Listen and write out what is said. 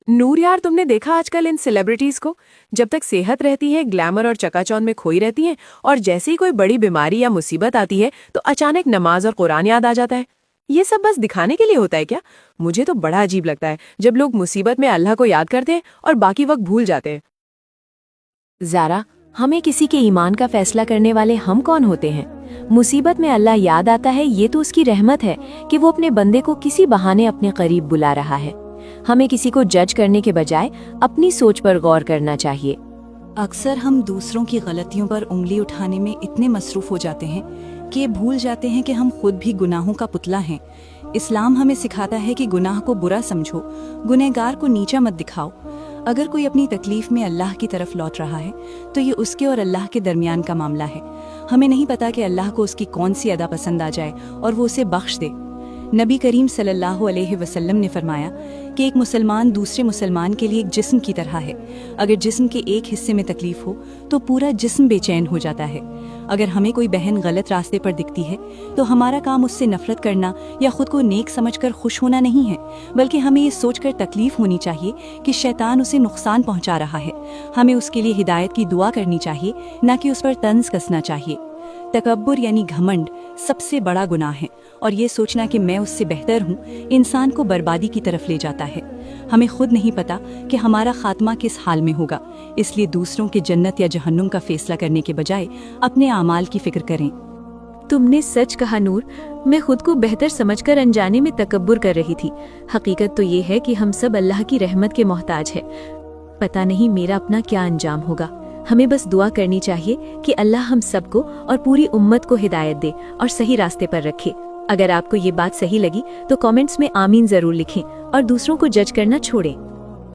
नूर यार, तुमने देखा आजकल इन सेलिब्रिटीज को? जब तक सेहत रहती है ग्लैमर और चकाचौंध में खोई रहती हैं, और जैसे ही कोई बड़ी बीमारी या मुसीबत आती है तो अचानक नमाज और कुरान याद आ जाता है। ये सब बस दिखाने के लिए होता है क्या? मुझे तो बड़ा अजीब लगता है जब लोग मुसीबत में अल्लाह को याद करते हैं और बाकी वक्त भूल जाते हैं। ज़ारा, हमें किसी के ईमान का फैसला करने वाले हम कौन होते हैं? मुसीबत में अल्लाह याद आता है, ये तो उसकी रहमत है कि वो अपने बंदे को किसी बहाने अपने करीब बुला रहा है। हमें किसी को जज करने के बजाय अपनी सोच पर गौर करना चाहिए। अक्सर हम दूसरों की गलतियों पर उंगली उठाने में इतने मसरूफ हो जाते हैं कि ये भूल जाते हैं कि हम खुद भी गुनाहों का पुतला हैं। इस्लाम हमें सिखाता है कि गुनाह को बुरा समझो, गुनहगार को नीचा मत दिखाओ। अगर कोई अपनी तकलीफ में अल्लाह की तरफ लौट रहा है तो ये उसके और अल्लाह के दरमियान का मामला है। हमें नहीं पता कि अल्लाह को उसकी कौन सी अदा पसंद आ जाए और वो उसे बख्श दे। नबी करीम सल्लल्लाहु अलैहि वसल्लम ने फरमाया कि एक मुसलमान दूसरे मुसलमान के लिए एक जिस्म की तरह है। अगर जिस्म के एक हिस्से में तकलीफ हो तो पूरा जिस्म बेचैन हो जाता है। अगर हमें कोई बहन गलत रास्ते पर दिखती है तो हमारा काम उससे नफरत करना या खुद को नेक समझकर खुश होना नहीं है, बल्कि हमें ये सोचकर तकलीफ होनी चाहिए कि शैतान उसे नुकसान पहुंचा रहा है। हमें उसके लिए हिदायत की दुआ करनी चाहिए, न कि उस पर तंज कसना चाहिए। तकब्बुर यानी घमंड सबसे बड़ा गुनाह है, और ये सोचना कि मैं उससे बेहतर हूँ इंसान को बर्बादी की तरफ ले जाता है। हमें खुद नहीं पता कि हमारा खात्मा किस हाल में होगा, इसलिए दूसरों के जन्नत या जहन्नुम का फैसला करने के बजाय अपने आमाल की फिक्र करें। तुमने सच कहा नूर, मैं खुद को बेहतर समझकर अनजाने में तकब्बुर कर रही थी। हकीकत तो ये है कि हम सब अल्लाह की रहमत के मोहताज हैं। पता नहीं मेरा अपना क्या अंजाम होगा। हमें बस दुआ करनी चाहिए कि अल्लाह हम सबको और पूरी उम्मत को हिदायत दे और सही रास्ते पर रखे। अगर आपको ये बात सही लगी तो कमेंट्स में आमीन जरूर लिखें और दूसरों को जज करना छोड़ें।